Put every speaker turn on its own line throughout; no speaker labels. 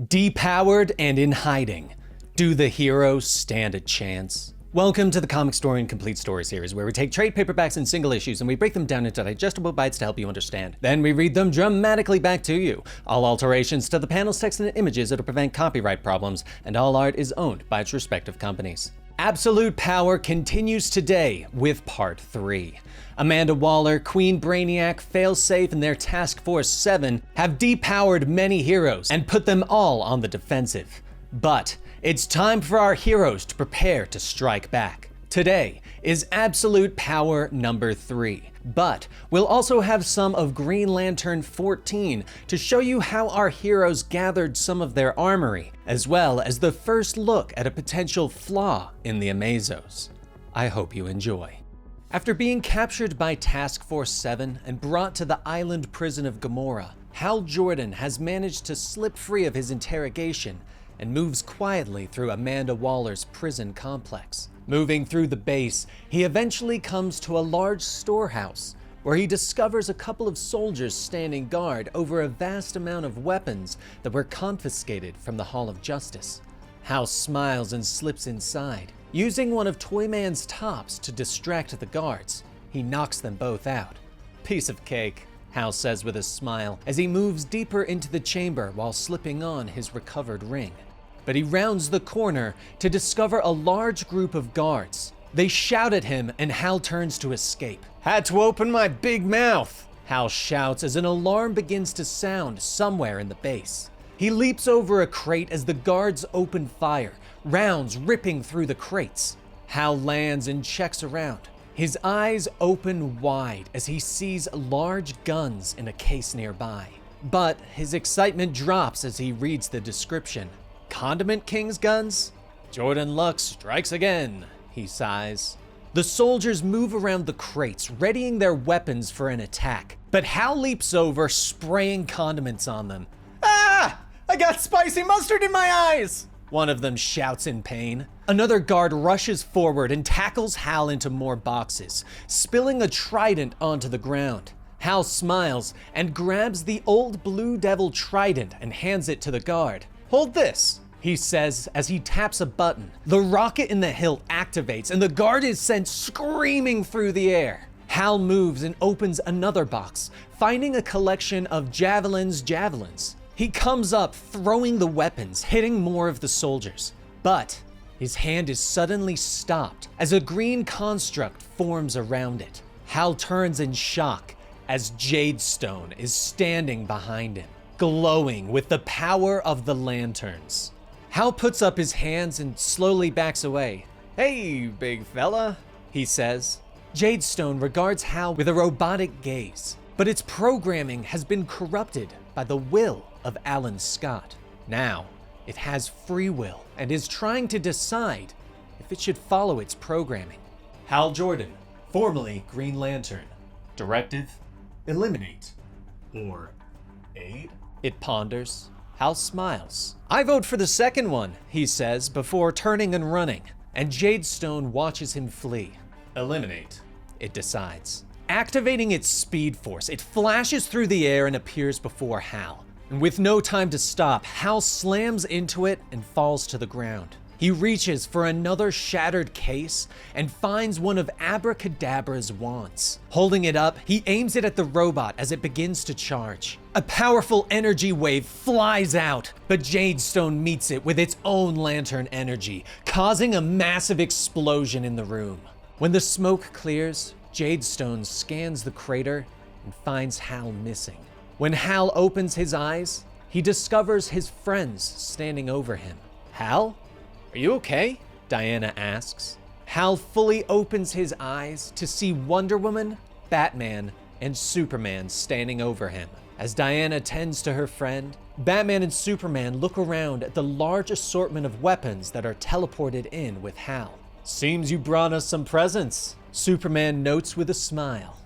Depowered and in hiding. Do the heroes stand a chance? Welcome to the Comicstorian Complete Story series, where we take trade paperbacks and single issues and we break them down into digestible bites to help you understand. Then we read them dramatically back to you. All alterations to the panels, text, and images are to prevent copyright problems, and all art is owned by its respective companies. Absolute Power continues today with Part 3. Amanda Waller, Queen Brainiac, Failsafe, and their Task Force 7 have depowered many heroes and put them all on the defensive. But it's time for our heroes to prepare to strike back. Today is Absolute Power number 3, but we'll also have some of Green Lantern 14 to show you how our heroes gathered some of their armory, as well as the first look at a potential flaw in the Amazos. I hope you enjoy. After being captured by Task Force 7 and brought to the island prison of Gamora, Hal Jordan has managed to slip free of his interrogation and moves quietly through Amanda Waller's prison complex. Moving through the base, he eventually comes to a large storehouse where he discovers a couple of soldiers standing guard over a vast amount of weapons that were confiscated from the Hall of Justice. Hal smiles and slips inside. Using one of Toyman's tops to distract the guards, he knocks them both out. Piece of cake, Hal says with a smile as he moves deeper into the chamber while slipping on his recovered ring. But he rounds the corner to discover a large group of guards. They shout at him and Hal turns to escape. "Had to open my big mouth," Hal shouts as an alarm begins to sound somewhere in the base. He leaps over a crate as the guards open fire, rounds ripping through the crates. Hal lands and checks around. His eyes open wide as he sees large guns in a case nearby. But his excitement drops as he reads the description. Condiment King's guns? Jordan Luck strikes again, he sighs. The soldiers move around the crates, readying their weapons for an attack. But Hal leaps over, spraying condiments on them. "Ah! I got spicy mustard in my eyes!" one of them shouts in pain. Another guard rushes forward and tackles Hal into more boxes, spilling a trident onto the ground. Hal smiles and grabs the old Blue Devil trident and hands it to the guard. "Hold this," he says as he taps a button. The rocket in the hilt activates and the guard is sent screaming through the air. Hal moves and opens another box, finding a collection of javelins. He comes up, throwing the weapons, hitting more of the soldiers. But his hand is suddenly stopped as a green construct forms around it. Hal turns in shock as Jadestone is standing behind him, glowing with the power of the lanterns. Hal puts up his hands and slowly backs away. "Hey, big fella," he says. Jadestone regards Hal with a robotic gaze, but its programming has been corrupted by the will of Alan Scott. Now, it has free will and is trying to decide if it should follow its programming. Hal Jordan, formerly Green Lantern. Directive: eliminate or aid? It ponders. Hal smiles. "I vote for the second one," he says before turning and running, and Jadestone watches him flee. "Eliminate," it decides. Activating its speed force, it flashes through the air and appears before Hal. And with no time to stop, Hal slams into it and falls to the ground. He reaches for another shattered case and finds one of Abracadabra's wands. Holding it up, he aims it at the robot as it begins to charge. A powerful energy wave flies out, but Jadestone meets it with its own lantern energy, causing a massive explosion in the room. When the smoke clears, Jadestone scans the crater and finds Hal missing. When Hal opens his eyes, he discovers his friends standing over him. "Hal? Are you okay?" Diana asks. Hal fully opens his eyes to see Wonder Woman, Batman, and Superman standing over him. As Diana tends to her friend, Batman and Superman look around at the large assortment of weapons that are teleported in with Hal. "Seems you brought us some presents," Superman notes with a smile.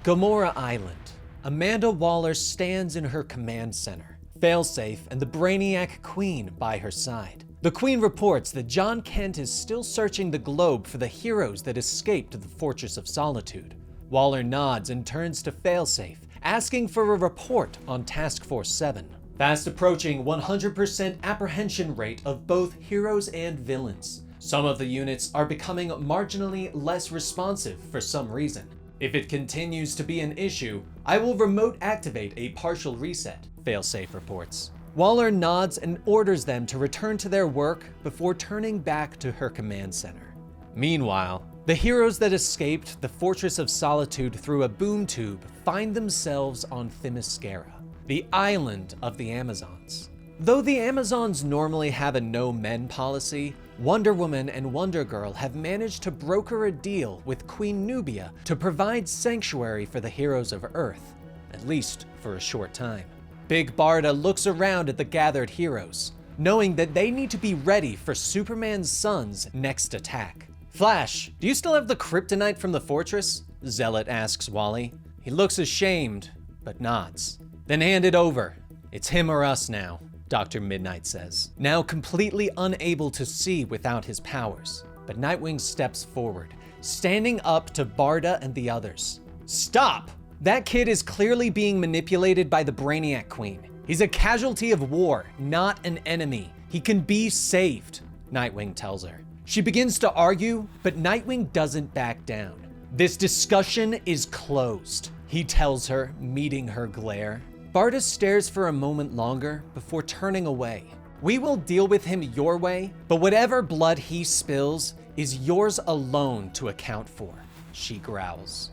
Gamora Island. Amanda Waller stands in her command center, Failsafe and the Brainiac Queen by her side. The Queen reports that John Kent is still searching the globe for the heroes that escaped the Fortress of Solitude. Waller nods and turns to Failsafe, asking for a report on Task Force 7. fast approaching 100% apprehension rate of both heroes and villains. Some of the units are becoming marginally less responsive for some reason. If it continues to be an issue, I will remote activate a partial reset, Failsafe reports. Waller nods and orders them to return to their work before turning back to her command center. Meanwhile, the heroes that escaped the Fortress of Solitude through a boom tube find themselves on Themyscira, the island of the Amazons. Though the Amazons normally have a no-men policy, Wonder Woman and Wonder Girl have managed to broker a deal with Queen Nubia to provide sanctuary for the heroes of Earth, at least for a short time. Big Barda looks around at the gathered heroes, knowing that they need to be ready for Superman's son's next attack. Flash, do you still have the kryptonite from the fortress? Zealot asks Wally. He looks ashamed, but nods. Then hand it over. It's him or us now, Dr. Midnight says, now completely unable to see without his powers. But Nightwing steps forward, standing up to Barda and the others. Stop! That kid is clearly being manipulated by the Brainiac Queen. He's a casualty of war, not an enemy. He can be saved, Nightwing tells her. She begins to argue, but Nightwing doesn't back down. This discussion is closed, he tells her, meeting her glare. Barda stares for a moment longer before turning away. We will deal with him your way, but whatever blood he spills is yours alone to account for, she growls.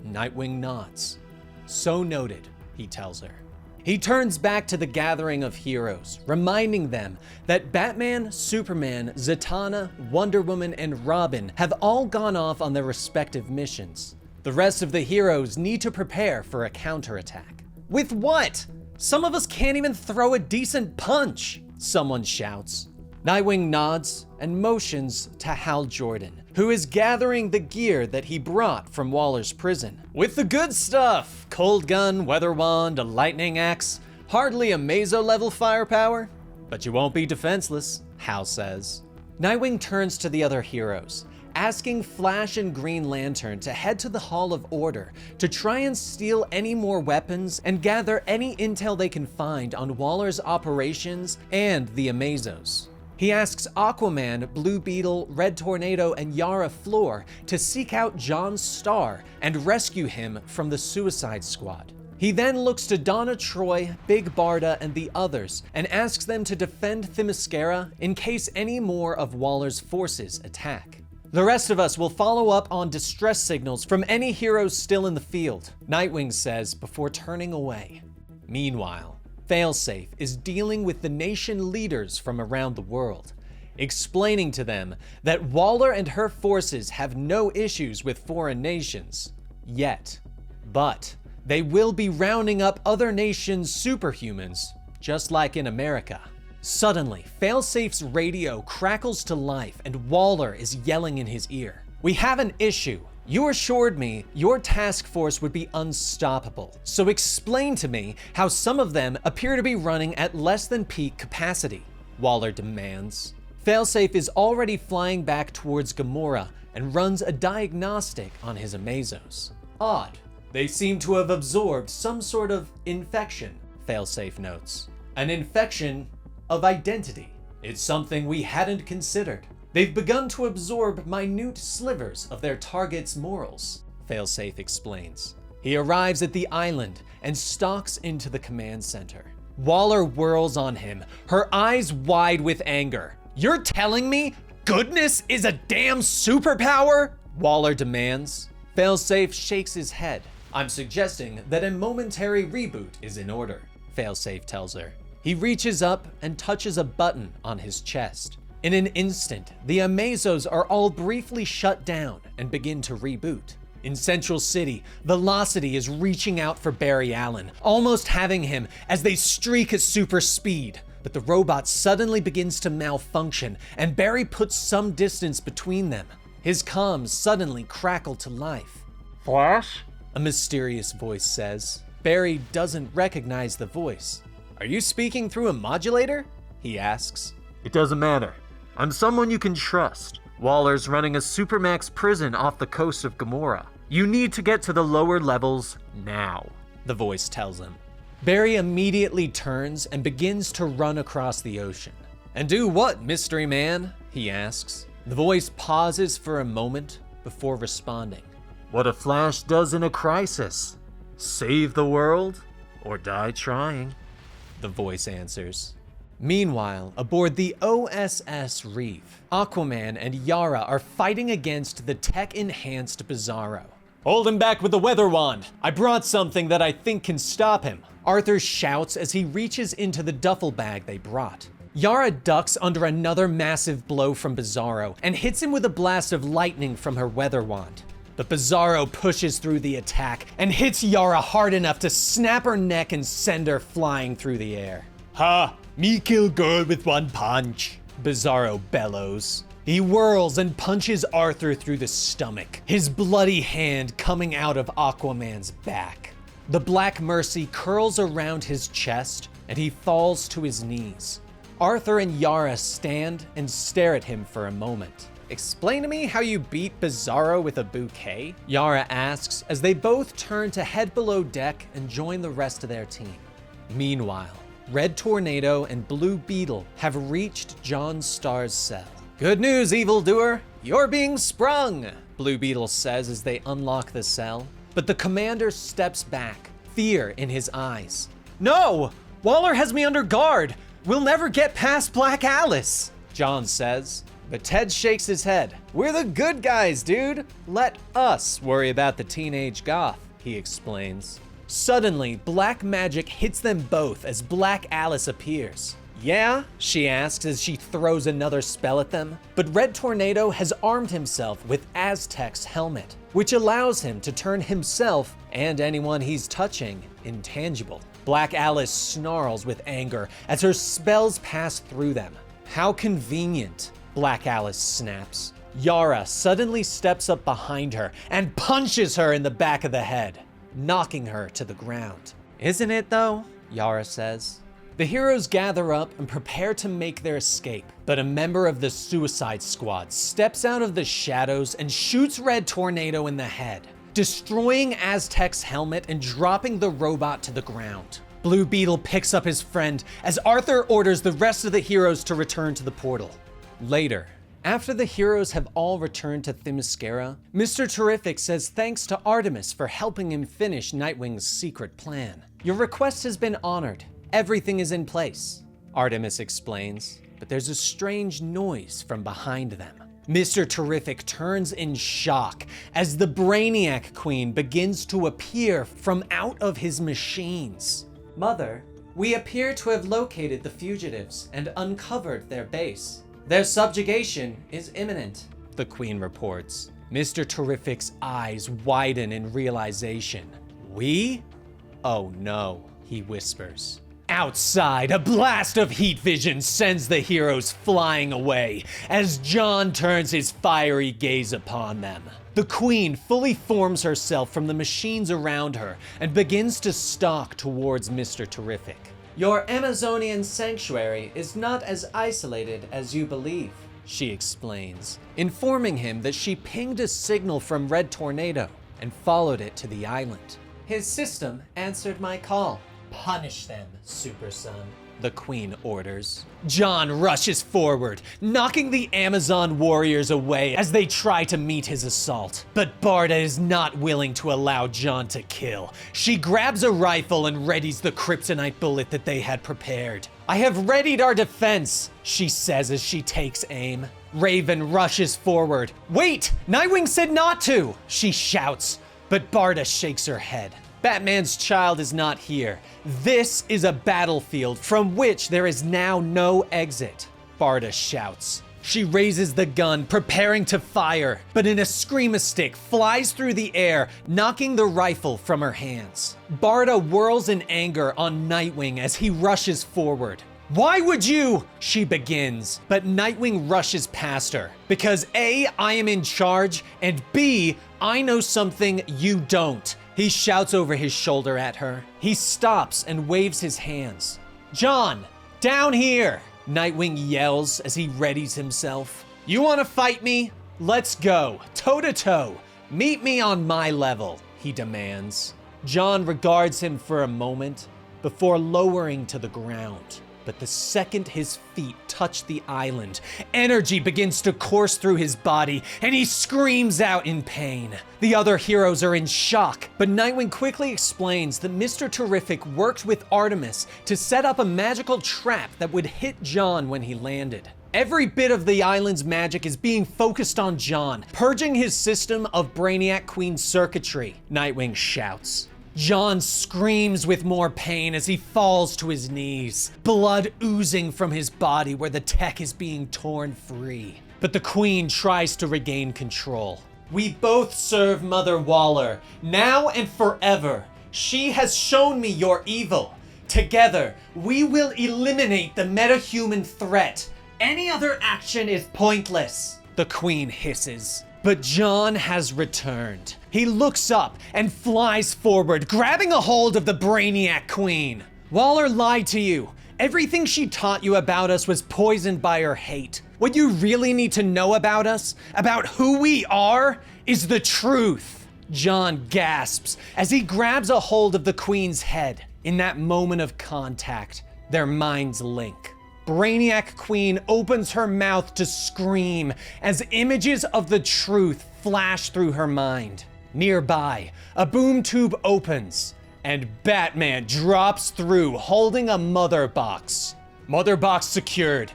Nightwing nods. So noted, he tells her. He turns back to the gathering of heroes, reminding them that Batman, Superman, Zatanna, Wonder Woman, and Robin have all gone off on their respective missions. The rest of the heroes need to prepare for a counterattack. With what? Some of us can't even throw a decent punch, someone shouts. Nightwing nods and motions to Hal Jordan, who is gathering the gear that he brought from Waller's prison. With the good stuff, cold gun, weather wand, a lightning axe, hardly a Meso-level firepower, but you won't be defenseless, Hal says. Nightwing turns to the other heroes, asking Flash and Green Lantern to head to the Hall of Order to try and steal any more weapons and gather any intel they can find on Waller's operations and the Amazos. He asks Aquaman, Blue Beetle, Red Tornado, and Yara Flor to seek out John Starr and rescue him from the Suicide Squad. He then looks to Donna Troy, Big Barda, and the others and asks them to defend Themyscira in case any more of Waller's forces attack. The rest of us will follow up on distress signals from any heroes still in the field, Nightwing says before turning away. Meanwhile, Failsafe is dealing with the nation leaders from around the world, explaining to them that Waller and her forces have no issues with foreign nations, yet. But they will be rounding up other nations' superhumans, just like in America. Suddenly, Failsafe's radio crackles to life and Waller is yelling in his ear. We have an issue. You assured me your task force would be unstoppable, so explain to me how some of them appear to be running at less than peak capacity, Waller demands. Failsafe is already flying back towards Gamora and runs a diagnostic on his Amazos. Odd. They seem to have absorbed some sort of infection, Failsafe notes. An infection of identity. It's something we hadn't considered. They've begun to absorb minute slivers of their target's morals, Failsafe explains. He arrives at the island and stalks into the command center. Waller whirls on him, her eyes wide with anger. You're telling me goodness is a damn superpower? Waller demands. Failsafe shakes his head. I'm suggesting that a momentary reboot is in order, Failsafe tells her. He reaches up and touches a button on his chest. In an instant, the Amazos are all briefly shut down and begin to reboot. In Central City, Velocity is reaching out for Barry Allen, almost having him as they streak at super speed. But the robot suddenly begins to malfunction, and Barry puts some distance between them. His comms suddenly crackle to life.
Flash?
A mysterious voice says. Barry doesn't recognize the voice. Are you speaking through a modulator? He asks.
It doesn't matter. I'm someone you can trust. Waller's running a supermax prison off the coast of Gamora. You need to get to the lower levels now,
the voice tells him. Barry immediately turns and begins to run across the ocean. "And do what, mystery man?" he asks. The voice pauses for a moment before responding.
"What a Flash does in a crisis. Save the world or die trying,"
the voice answers. Meanwhile, aboard the OSS Reef, Aquaman and Yara are fighting against the tech-enhanced Bizarro. "Hold him back with the weather wand! I brought something that I think can stop him," Arthur shouts as he reaches into the duffel bag they brought. Yara ducks under another massive blow from Bizarro and hits him with a blast of lightning from her weather wand. But Bizarro pushes through the attack and hits Yara hard enough to snap her neck and send her flying through the air. "Ha! Me kill girl with one punch," Bizarro bellows. He whirls and punches Arthur through the stomach, his bloody hand coming out of Aquaman's back. The Black Mercy curls around his chest and he falls to his knees. Arthur and Yara stand and stare at him for a moment. "Explain to me how you beat Bizarro with a bouquet?" Yara asks as they both turn to head below deck and join the rest of their team. Meanwhile, Red Tornado and Blue Beetle have reached John Starr's cell. "Good news, evildoer! You're being sprung!" Blue Beetle says as they unlock the cell. But the commander steps back, fear in his eyes. "No! Waller has me under guard! We'll never get past Black Alice!" John says. But Ted shakes his head. "We're the good guys, dude! Let us worry about the teenage goth," he explains. Suddenly, black magic hits them both as Black Alice appears. "Yeah?" she asks as she throws another spell at them. But Red Tornado has armed himself with Aztec's helmet, which allows him to turn himself and anyone he's touching intangible. Black Alice snarls with anger as her spells pass through them. "How convenient," Black Alice snaps. Yara suddenly steps up behind her and punches her in the back of the head, knocking her to the ground. "Isn't it though?" Yara says. The heroes gather up and prepare to make their escape, but a member of the Suicide Squad steps out of the shadows and shoots Red Tornado in the head, destroying Aztec's helmet and dropping the robot to the ground. Blue Beetle picks up his friend as Arthur orders the rest of the heroes to return to the portal. Later, after the heroes have all returned to Themyscira, Mr. Terrific says thanks to Artemis for helping him finish Nightwing's secret plan. "Your request has been honored. Everything is in place," Artemis explains, but there's a strange noise from behind them. Mr. Terrific turns in shock as the Brainiac Queen begins to appear from out of his machines. "Mother, we appear to have located the fugitives and uncovered their base. Their subjugation is imminent," the Queen reports. Mr. Terrific's eyes widen in realization. "We? Oh no," he whispers. Outside, a blast of heat vision sends the heroes flying away as John turns his fiery gaze upon them. The Queen fully forms herself from the machines around her and begins to stalk towards Mr. Terrific. "Your Amazonian sanctuary is not as isolated as you believe," she explains, informing him that she pinged a signal from Red Tornado and followed it to the island. "His system answered my call. Punish them, Super Son," the Queen orders. John rushes forward, knocking the Amazon warriors away as they try to meet his assault. But Barda is not willing to allow John to kill. She grabs a rifle and readies the kryptonite bullet that they had prepared. "I have readied our defense," she says as she takes aim. Raven rushes forward. "Wait! Nightwing said not to!" she shouts, but Barda shakes her head. "Batman's child is not here. This is a battlefield from which there is now no exit," Barda shouts. She raises the gun, preparing to fire, but an Escrima-stick flies through the air, knocking the rifle from her hands. Barda whirls in anger on Nightwing as he rushes forward. "Why would you?" she begins, but Nightwing rushes past her. "Because A, I am in charge, and B, I know something you don't," he shouts over his shoulder at her. He stops and waves his hands. "John, down here!" Nightwing yells as he readies himself. "You want to fight me? Let's go, toe to toe. Meet me on my level," he demands. John regards him for a moment, before lowering to the ground. But the second his feet touch the island, energy begins to course through his body, and he screams out in pain. The other heroes are in shock, but Nightwing quickly explains that Mr. Terrific worked with Artemis to set up a magical trap that would hit John when he landed. Every bit of the island's magic is being focused on John, purging his system of Brainiac Queen circuitry, Nightwing shouts. John screams with more pain as he falls to his knees, blood oozing from his body where the tech is being torn free. But the Queen tries to regain control. We both serve Mother Waller, now and forever. She has shown me your evil. Together, we will eliminate the metahuman threat. Any other action is pointless, the Queen hisses. But John has returned. He looks up and flies forward, grabbing a hold of the Brainiac Queen. Waller lied to you. Everything she taught you about us was poisoned by her hate. What you really need to know about us, about who we are, is the truth. John gasps as he grabs a hold of the Queen's head. In that moment of contact, their minds link. Brainiac Queen opens her mouth to scream as images of the truth flash through her mind. Nearby, a boom tube opens, and Batman drops through holding a mother box. Mother box secured.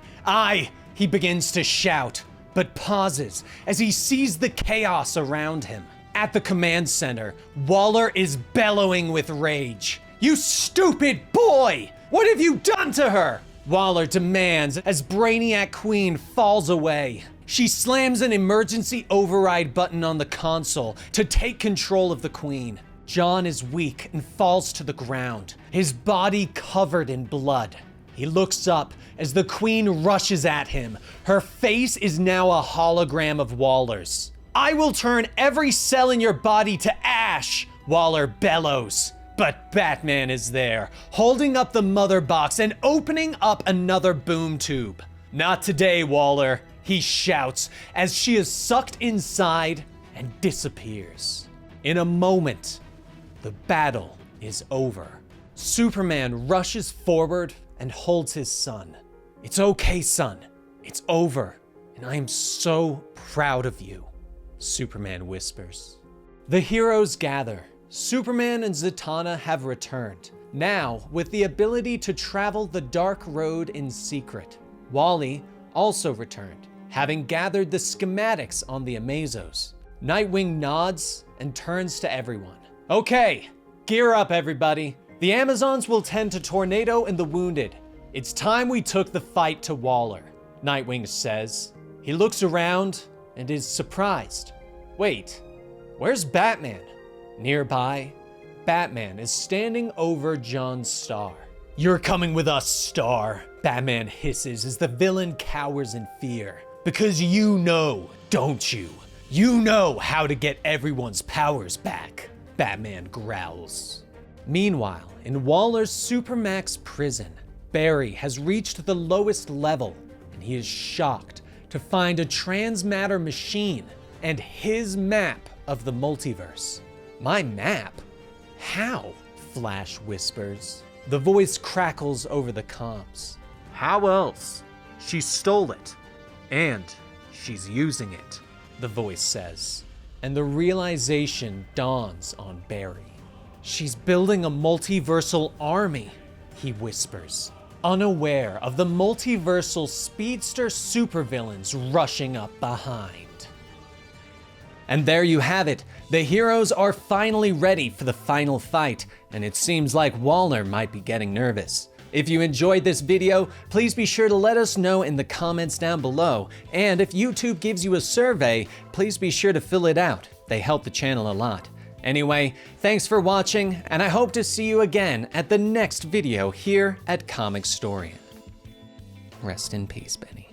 He begins to shout, but pauses as he sees the chaos around him. At the command center, Waller is bellowing with rage. You stupid boy! What have you done to her? Waller demands as Brainiac Queen falls away. She slams an emergency override button on the console to take control of the Queen. John is weak and falls to the ground, his body covered in blood. He looks up as the Queen rushes at him. Her face is now a hologram of Waller's. I will turn every cell in your body to ash, Waller bellows. But Batman is there, holding up the mother box and opening up another boom tube. Not today, Waller, he shouts as she is sucked inside and disappears. In a moment, the battle is over. Superman rushes forward and holds his son. It's okay, son. It's over, and I am so proud of you, Superman whispers. The heroes gather. Superman and Zatanna have returned, now with the ability to travel the dark road in secret. Wally also returned, having gathered the schematics on the Amazos. Nightwing nods and turns to everyone. Okay, gear up everybody. The Amazons will tend to Tornado and the wounded. It's time we took the fight to Waller, Nightwing says. He looks around and is surprised. Wait, where's Batman? Nearby, Batman is standing over John Starr. You're coming with us, Starr, Batman hisses as the villain cowers in fear. Because you know, don't you? You know how to get everyone's powers back, Batman growls. Meanwhile, in Waller's Supermax prison, Barry has reached the lowest level, and he is shocked to find a transmatter machine and his map of the multiverse. My map? How? Flash whispers. The voice crackles over the comms.
How else? She stole it. And she's using it,
the voice says. And the realization dawns on Barry. She's building a multiversal army, he whispers, unaware of the multiversal speedster supervillains rushing up behind. And there you have it. The heroes are finally ready for the final fight, and it seems like Waller might be getting nervous. If you enjoyed this video, please be sure to let us know in the comments down below. And if YouTube gives you a survey, please be sure to fill it out. They help the channel a lot. Anyway, thanks for watching, and I hope to see you again at the next video here at Comicstorian. Rest in peace, Benny.